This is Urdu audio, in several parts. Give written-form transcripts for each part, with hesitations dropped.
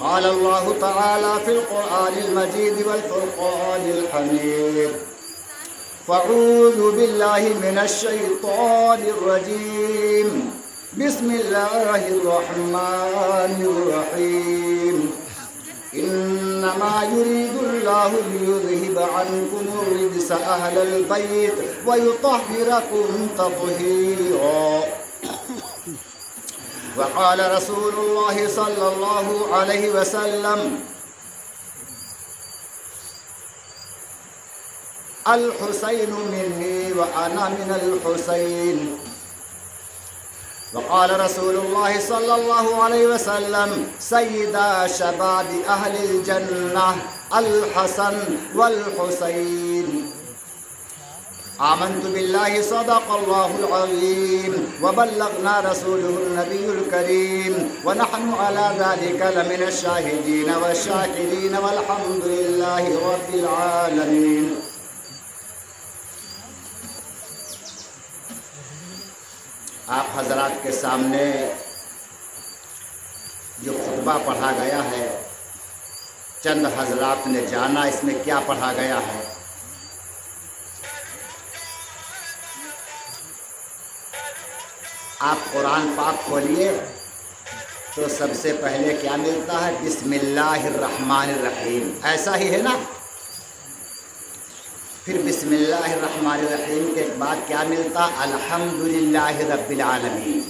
قال الله تعالى في القرآن المجيد والفرقان الحميد فأعوذ بالله من الشيطان الرجيم بسم الله الرحمن الرحيم إنما يريد الله ليذهب عنكم الرجس أهل البيت ويطهركم تطهيرا وقال رسول الله صلى الله عليه وسلم الحسين مني وأنا من الحسين وقال رسول الله صلى الله عليه وسلم سيدا شباب أهل الجنة الحسن والحسين آمنت بالله صدق الله العظيم وبلغنا رسوله النبي الكريم ونحن على ذلك لمن الشاهدين والشاكرين والحمد لله رب العالمين. آپ حضرات کے سامنے جو خطبہ پڑھا گیا ہے چند حضرات نے جانا اس میں کیا پڑھا گیا ہے. آپ قرآن پاک کھولیے تو سب سے پہلے کیا ملتا ہے؟ بسم اللہ الرحمن الرحیم. ایسا ہی ہے نا؟ پھر بسم اللہ الرحمن الرحیم کے بعد کیا ملتا؟ الحمدللہ رب العالمین.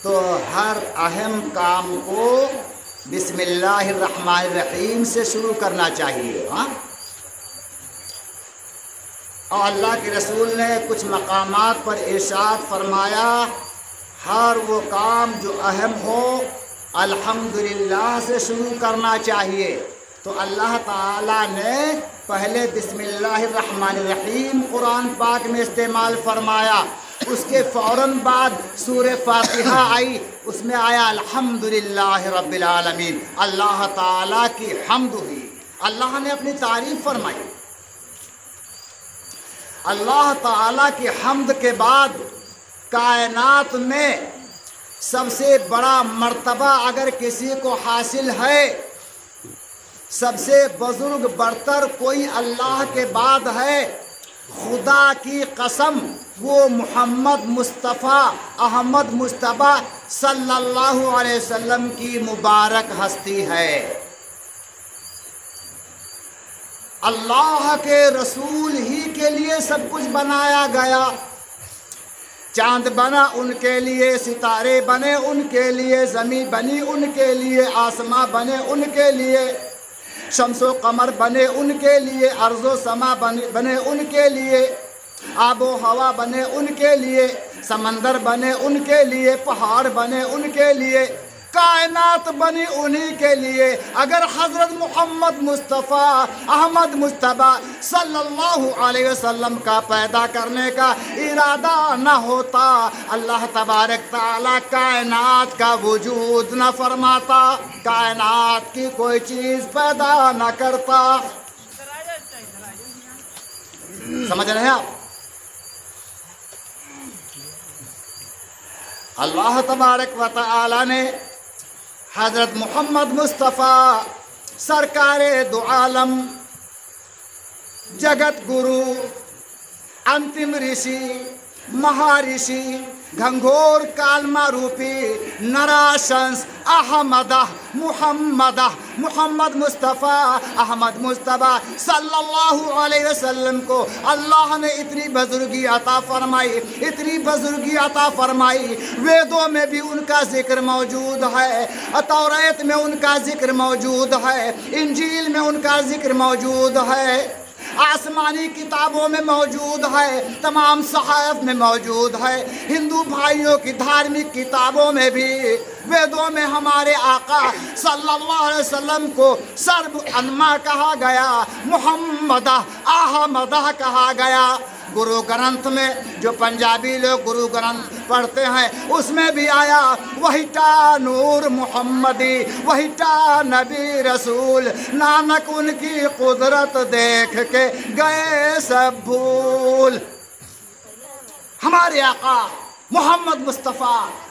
تو ہر اہم کام کو بسم اللہ الرحمن الرحیم سے شروع کرنا چاہیے. ہاں، اور اللہ کے رسول نے کچھ مقامات پر ارشاد فرمایا ہر وہ کام جو اہم ہو الحمدللہ سے شروع کرنا چاہیے. تو اللہ تعالیٰ نے پہلے بسم اللہ الرحمن الرحیم قرآن پاک میں استعمال فرمایا، اس کے فوراً بعد سورہ فاتحہ آئی، اس میں آیا الحمدللہ رب العالمین. اللہ تعالیٰ کی حمد ہوئی، اللہ نے اپنی تعریف فرمائی. اللہ تعالیٰ کی حمد کے بعد کائنات میں سب سے بڑا مرتبہ اگر کسی کو حاصل ہے، سب سے بزرگ برتر کوئی اللہ کے بعد ہے، خدا کی قسم وہ محمد مصطفیٰ احمد مجتبیٰ صلی اللہ علیہ وسلم کی مبارک ہستی ہے. اللہ کے رسول ہی کے لیے سب کچھ بنایا گیا. چاند بنا ان کے لیے، ستارے بنے ان کے لیے، زمین بنی ان کے لیے، آسماں بنے ان کے لیے، شمس و قمر بنے ان کے لیے، ارض و سما بنے ان کے لیے، آب و ہوا بنے ان کے لیے، سمندر بنے ان کے لیے، پہاڑ بنے ان کے لیے، کائنات بنی انہی کے لیے. اگر حضرت محمد مصطفیٰ احمد مجتبیٰ صلی اللہ علیہ وسلم کا پیدا کرنے کا ارادہ نہ ہوتا، اللہ تبارک تعالیٰ کائنات کا وجود نہ فرماتا، کائنات کی کوئی چیز پیدا نہ کرتا. سمجھ رہے ہیں آپ؟ اللہ تبارک و تعالیٰ نے حضرت محمد مصطفیٰ سرکار دو عالم، جگت گرو، انتم رشی، مہارشی، گھنگھور کالما روپی، نراشنس احمدہ محمدہ محمد مصطفیٰ احمد مجتبیٰ صلی اللہ علیہ وسلم کو اللہ نے اتنی بزرگی عطا فرمائی، اتنی بزرگی عطا فرمائی. ویدوں میں بھی ان کا ذکر موجود ہے، توریت میں ان کا ذکر موجود ہے، انجیل میں ان کا ذکر موجود ہے، آسمانی کتابوں میں موجود ہے، تمام صحائف میں موجود ہے، ہندو بھائیوں کی دھارمک کتابوں میں بھی، ویدوں میں ہمارے آقا صلی اللہ علیہ وسلم کو سرب انما کہا گیا، محمدہ احمدہ کہا گیا. گرو گرنتھ میں جو پنجابی لوگ گرو گرنتھ پڑھتے ہیں اس میں بھی آیا وہیٹا نور محمدی، وہیٹا نبی رسول، نانک ان کی قدرت دیکھ کے گئے سب بھول. ہمارے آقا محمد مصطفیٰ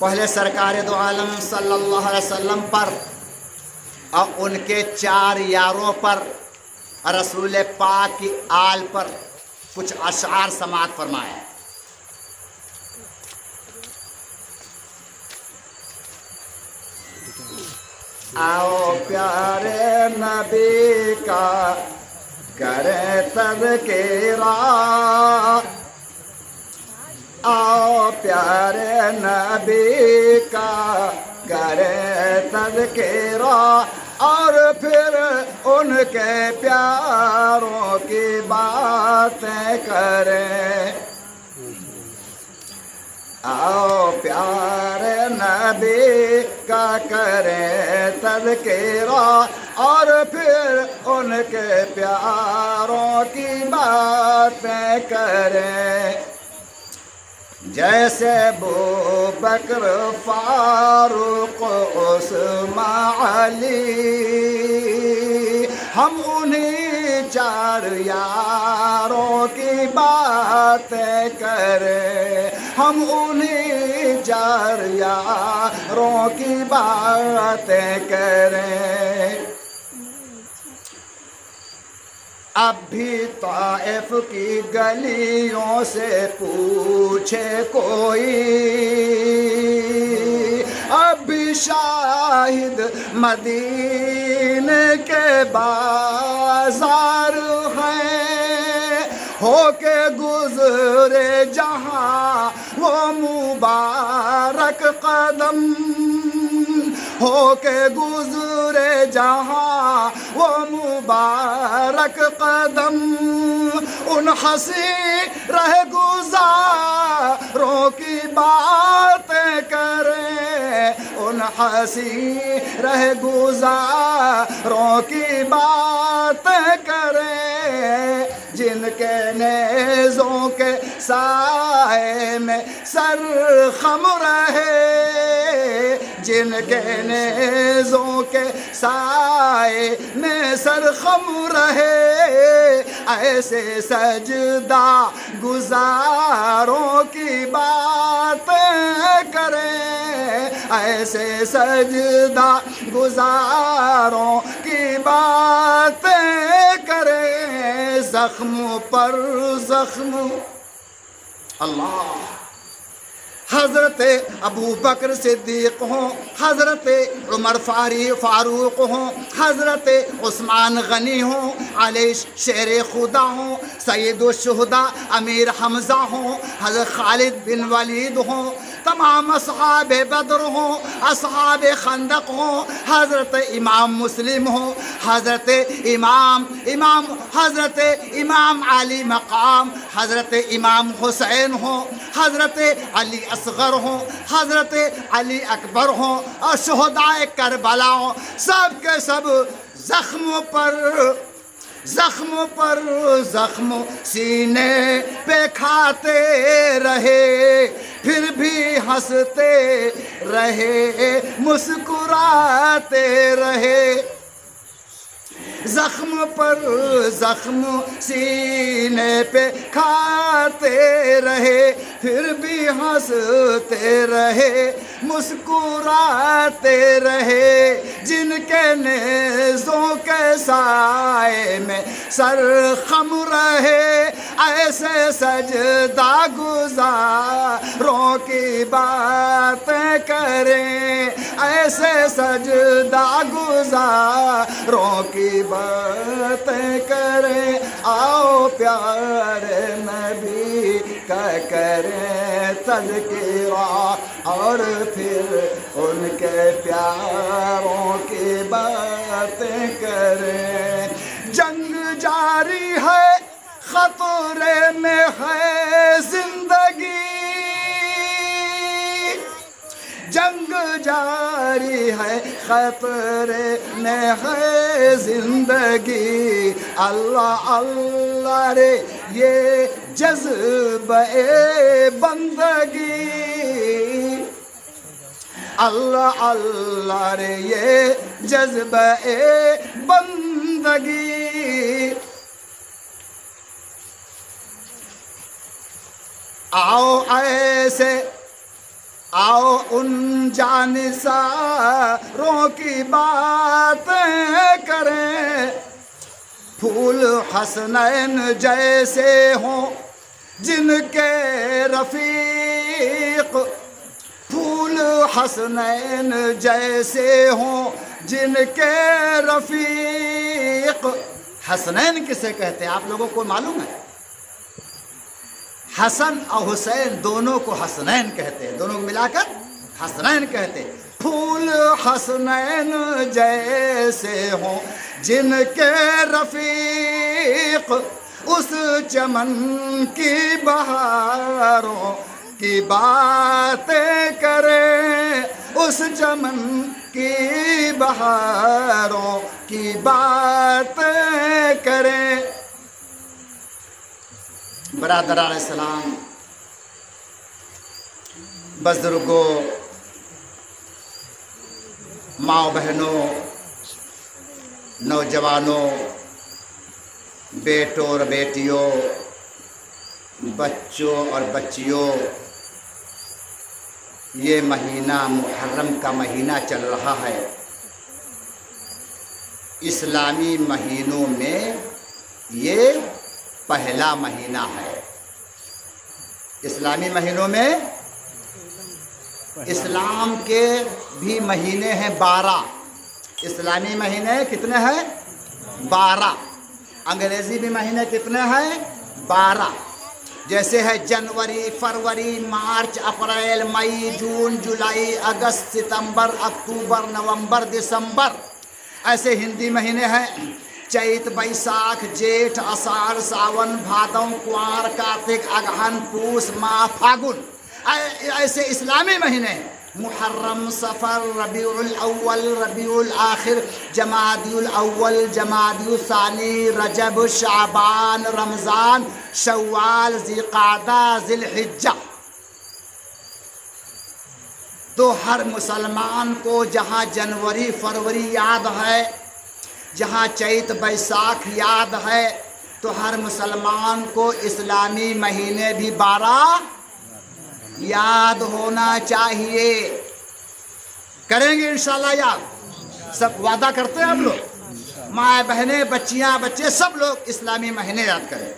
پہلے سرکار دو عالم صلی اللہ علیہ وسلم پر اور ان کے 4 یاروں پر رسول پاک کی آل پر کچھ اشعار سماعت فرمائے۔ آؤ پیارے نبی کا کرے تذکرہ، آؤ پیارے نبی کا کرے تذکرہ، اور پھر ان کے پیاروں کی باتیں کریں۔ آؤ پیارے نبی کا کریں تذکرہ، اور پھر ان کے پیاروں کی باتیں کریں۔ جیسے ابو بکر فاروق عثمان علی، ہم انہیں 4 یاروں کی باتیں کریں، ہم انہیں 4 یاروں کی باتیں کریں۔ اب بھی طائف کی گلیوں سے پوچھے کوئی، اب بھی شاہد مدینے کے بازار ہیں، ہو کے گزرے جہاں وہ مبارک قدم، ہو کے گزرے جہاں وہ مبارک قدم، ان حسین رہ گزاروں کی باتیں کریں، ان حسین رہ گزاروں کی باتیں کریں، جن کے نیزوں کے سائے میں سر خم رہے، جن کے نیزوں کے سائے میں سر خم رہے، ایسے سجدہ گزاروں کی باتیں کریں، ایسے سجدہ گزاروں کی باتیں کریں۔ زخم پر زخم، اللہ، حضرت ابو بکر صدیق ہوں، حضرت عمر فاروق ہوں، حضرت عثمان غنی ہوں، علی شیر خدا ہوں، سید الشہداء امیر حمزہ ہوں، حضرت خالد بن ولید ہوں، تمام اصحاب بدر ہوں، اصحاب خندق ہوں، حضرت امام مسلم ہوں، حضرت امام علی مقام، حضرت امام حسین ہوں، حضرت علی اصغر ہوں، حضرت علی اکبر ہوں، اور شہداء کربلا ہوں، سب کے سب زخم پر زخم سینے پہ کھاتے رہے، پھر بھی ہنستے رہے، مسکراتے رہے۔ زخم پر زخم سینے پہ کھاتے رہے، پھر بھی ہنستے رہے، مسکراتے رہے، جن کے نیزوں کے سائے میں سر خم رہے، ایسے سجدہ گزاروں کی باتیں کریں، ایسے سجدہ گزاروں کی باتیں کریں۔ آؤ پیارے نبی کا کریں تذکرہ، اور پھر ان کے پیاروں کی باتیں کریں۔ جنگ جاری ہے، خطرے میں ہے زندگی، جنگ جاری ہے، خطرے میں ہے زندگی، اللہ اللہ رے یہ جذبہ بندگی، اللہ اللہ رے یہ جذبہ بندگی۔ آؤ ان جانثاروں کی باتیں کریں، پھول حسنین جیسے ہوں جن کے رفیق، پھول حسنین جیسے ہوں جن کے رفیق۔ حسنین کسے کہتے ہیں آپ لوگوں کو معلوم ہے؟ حسن اور حسین دونوں کو حسنین کہتے ہیں، دونوں کو ملا کر حسنین کہتے ہیں۔ پھول حسنین جیسے ہوں جن کے رفیق، اس چمن کی بہاروں کی باتیں کریں، اس چمن کی بہاروں کی باتیں کریں۔ برادران اسلام، بزرگوں، ماں بہنوں، نوجوانوں، بیٹوں اور بیٹیوں، بچوں اور بچیوں، یہ مہینہ محرم کا مہینہ چل رہا ہے۔ اسلامی مہینوں میں یہ پہلا مہینہ ہے۔ اسلامی مہینوں میں اسلام کے بھی مہینے ہیں 12۔ اسلامی مہینے کتنے ہیں؟ 12۔ انگریزی بھی مہینے کتنے ہیں؟ 12۔ جیسے ہے جنوری، فروری، مارچ، اپریل، مئی، جون، جولائی، اگست، ستمبر، اکتوبر، نومبر، دسمبر۔ ایسے ہندی مہینے ہیں چیت، بیساکھ، جیٹھ، اساڑھ، ساون، بھادو، کوار، کارتک، اگہن، پوس، ماہ، پھاگن۔ ایسے اسلامی مہینے ہیں محرم، صفر، ربیع الاول، ربیع الاخر، جمادی الاول، جمادی الثانی، رجب، شعبان، رمضان، شوال، ذی القعدہ، ذی الحجہ۔ تو ہر مسلمان کو جہاں جنوری فروری یاد ہے، جہاں چیت بیساکھ یاد ہے، تو ہر مسلمان کو اسلامی مہینے بھی 12 یاد ہونا چاہیے۔ کریں گے انشاءاللہ یاد؟ سب وعدہ کرتے ہیں آپ لوگ؟ ماں بہنیں، بچیاں، بچے، سب لوگ اسلامی مہینے یاد کریں۔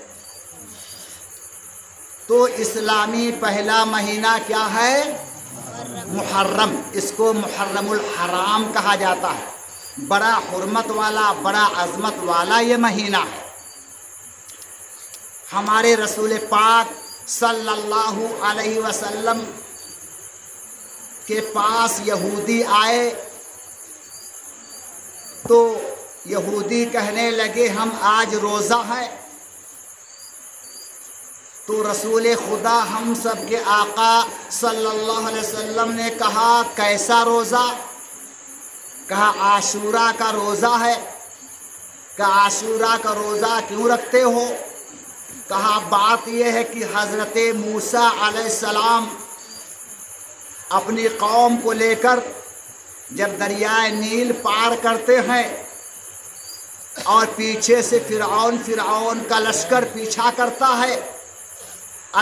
تو اسلامی پہلا مہینہ کیا ہے؟ محرم۔ اس کو محرم الحرام کہا جاتا ہے۔ بڑا حرمت والا، بڑا عظمت والا یہ مہینہ ہے۔ ہمارے رسول پاک صلی اللہ علیہ وسلم کے پاس یہودی آئے تو یہودی کہنے لگے ہم آج روزہ ہے۔ تو رسول خدا ہم سب کے آقا صلی اللہ علیہ وسلم نے کہا کیسا روزہ؟ کہا عاشورہ کا روزہ ہے۔ کہا عاشورہ کا روزہ کیوں رکھتے ہو؟ کہا بات یہ ہے کہ حضرت موسیٰ علیہ السلام اپنی قوم کو لے کر جب دریائے نیل پار کرتے ہیں اور پیچھے سے فرعون کا لشکر پیچھا کرتا ہے،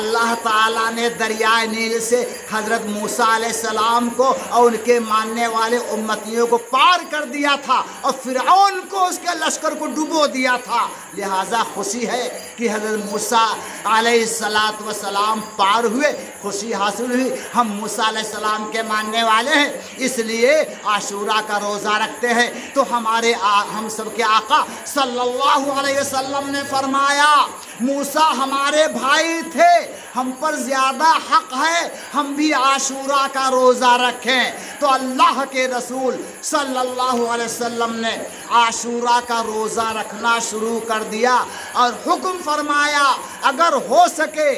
اللہ تعالیٰ نے دریائے نیل سے حضرت موسیٰ علیہ السلام کو اور ان کے ماننے والے امتیوں کو پار کر دیا تھا اور فرعون کو اس کے لشکر کو ڈبو دیا تھا۔ لہٰذا خوشی ہے کہ حضرت موسیٰ علیہ السلام پار ہوئے، خوشی حاصل ہوئی، ہم موسیٰ علیہ السلام کے ماننے والے ہیں، اس لیے عاشورہ کا روزہ رکھتے ہیں۔ تو ہم سب کے آقا صلی اللہ علیہ وسلم نے فرمایا موسیٰ ہمارے بھائی تھے، ہم پر زیادہ حق ہے ہم بھی عاشورہ کا روزہ رکھیں۔ تو اللہ کے رسول صلی اللہ علیہ وسلم نے عاشورہ کا روزہ رکھنا شروع کر دیا اور حکم فرمایا اگر ہو سکے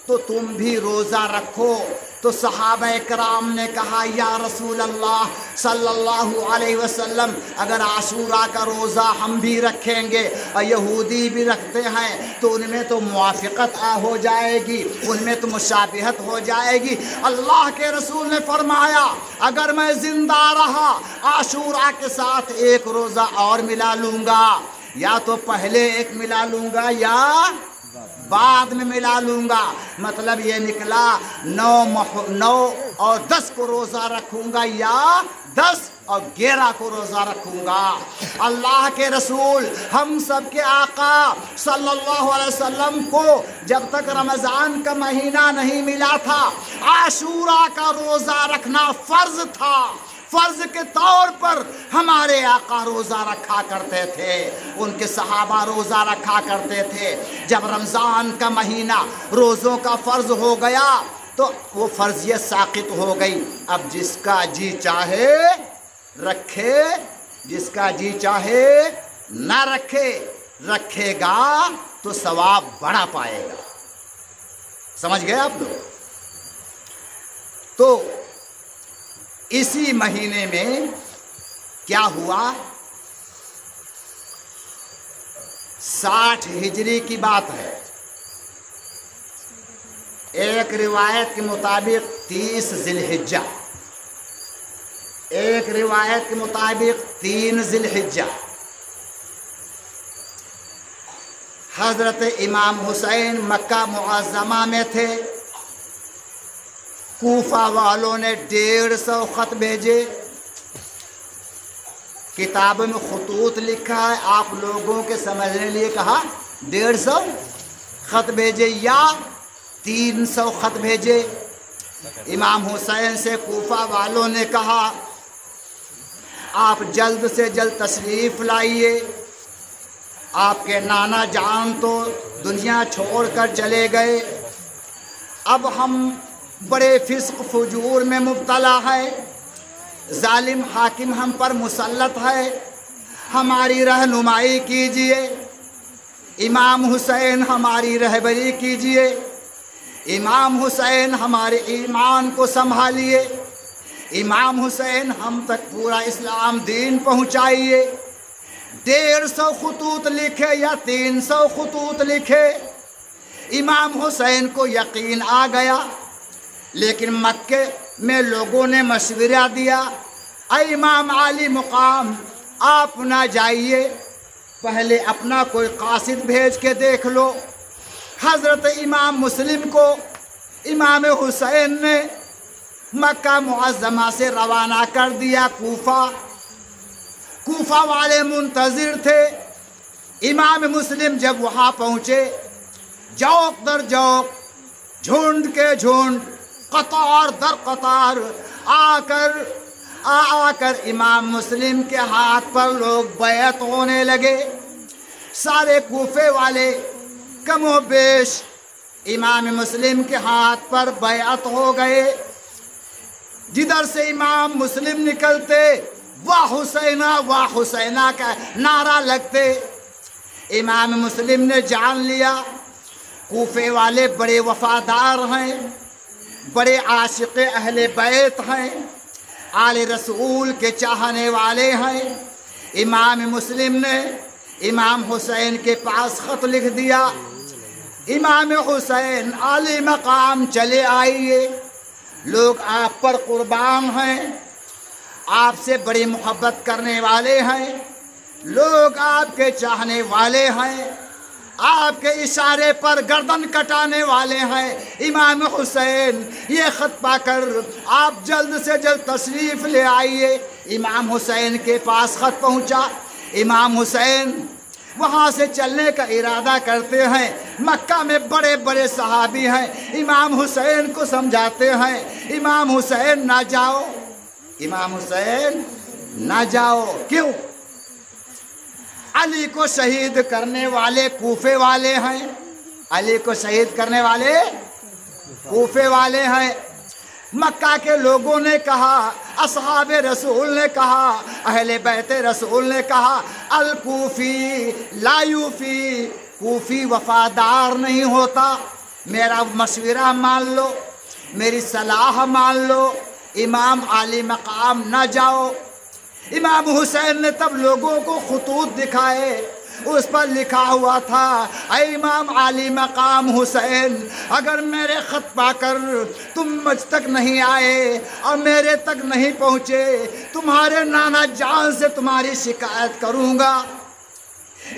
تو تم بھی روزہ رکھو۔ تو صحابہ کرام نے کہا یا رسول اللہ صلی اللہ علیہ وسلم اگر عاشورہ کا روزہ ہم بھی رکھیں گے اور یہودی بھی رکھتے ہیں تو ان میں تو موافقت ہو جائے گی، ان میں تو مشابہت ہو جائے گی۔ اللہ کے رسول نے فرمایا اگر میں زندہ رہا عاشورہ کے ساتھ ایک روزہ اور ملا لوں گا، یا تو پہلے ایک ملا لوں گا یا بعد میں ملا لوں گا۔ مطلب یہ نکلا 9 اور 10 کو روزہ رکھوں گا یا 10 اور 11 کو روزہ رکھوں گا۔ اللہ کے رسول ہم سب کے آقا صلی اللہ علیہ وسلم کو جب تک رمضان کا مہینہ نہیں ملا تھا عاشورہ کا روزہ رکھنا فرض تھا۔ فرض کے طور پر ہمارے آقا روزہ رکھا کرتے تھے، ان کے صحابہ روزہ رکھا کرتے تھے۔ جب رمضان کا مہینہ روزوں کا فرض ہو گیا تو وہ فرضیت ساقط ہو گئی۔ اب جس کا جی چاہے رکھے، جس کا جی چاہے نہ رکھے، رکھے گا تو ثواب بڑا پائے گا۔ سمجھ گئے آپ لوگ؟ تو اسی مہینے میں کیا ہوا، 60 ہجری کی بات ہے۔ ایک روایت کے مطابق 30 ذی الحجہ، ایک روایت کے مطابق 3 ذی الحجہ، حضرت امام حسین مکہ معظمہ میں تھے۔ کوفہ والوں نے 150 خط بھیجے، کتاب میں خطوط لکھا ہے، آپ لوگوں کے سمجھنے لیے کہا 150 خط بھیجے یا 300 خط بھیجے۔ امام حسین سے کوفہ والوں نے کہا آپ جلد سے جلد تشریف لائیے، آپ کے نانا جان تو دنیا چھوڑ کر چلے گئے، اب ہم بڑے فسق فجور میں مبتلا ہے، ظالم حاکم ہم پر مسلط ہے، ہماری رہنمائی کیجئے، امام حسین ہماری رہبری کیجئے، امام حسین ہمارے ایمان کو سنبھالیے، امام حسین ہم تک پورا اسلام دین پہنچائیے۔ 150 خطوط لکھے یا 300 خطوط لکھے، امام حسین کو یقین آ گیا، لیکن مکے میں لوگوں نے مشورہ دیا اے امام عالی مقام آپ نہ جائیے، پہلے اپنا کوئی قاصد بھیج کے دیکھ لو۔ حضرت امام مسلم کو امام حسین نے مکہ معظمہ سے روانہ کر دیا کوفہ۔ کوفہ والے منتظر تھے، امام مسلم جب وہاں پہنچے جوق در جوق، جھنڈ کے جھنڈ، قطار در قطار آ کر امام مسلم کے ہاتھ پر لوگ بیعت ہونے لگے۔ سارے کوفے والے کم و بیش امام مسلم کے ہاتھ پر بیعت ہو گئے۔ جدھر سے امام مسلم نکلتے واہ حسینہ واہ حسینہ کا نعرہ لگتے۔ امام مسلم نے جان لیا کوفے والے بڑے وفادار ہیں، بڑے عاشق اہل بیت ہیں، آل رسول کے چاہنے والے ہیں۔ امام مسلم نے امام حسین کے پاس خط لکھ دیا، امام حسین عالی مقام چلے آئیے، لوگ آپ پر قربان ہیں، آپ سے بڑی محبت کرنے والے ہیں، لوگ آپ کے چاہنے والے ہیں، آپ کے اشارے پر گردن کٹانے والے ہیں۔ امام حسین یہ خط پا کر آپ جلد سے جلد تشریف لے آئیے۔ امام حسین کے پاس خط پہنچا، امام حسین وہاں سے چلنے کا ارادہ کرتے ہیں۔ مکہ میں بڑے بڑے صحابی ہیں، امام حسین کو سمجھاتے ہیں امام حسین نہ جاؤ، امام حسین نہ جاؤ۔ کیوں؟ علی کو شہید کرنے والے کوفے والے ہیں، علی کو شہید کرنے والے کوفے والے ہیں۔ مکہ کے لوگوں نے کہا، اصحاب رسول نے کہا، اہل بیت رسول نے کہا الکوفی لا یوفی، کوفی وفادار نہیں ہوتا، میرا مشورہ مان لو، میری صلاح مان لو، امام عالی مقام نہ جاؤ۔ امام حسین نے تب لوگوں کو خطوط دکھائے، اس پر لکھا ہوا تھا اے امام عالی مقام حسین، اگر میرے خط پا کر تم مجھ تک نہیں آئے اور میرے تک نہیں پہنچے، تمہارے نانا جان سے تمہاری شکایت کروں گا۔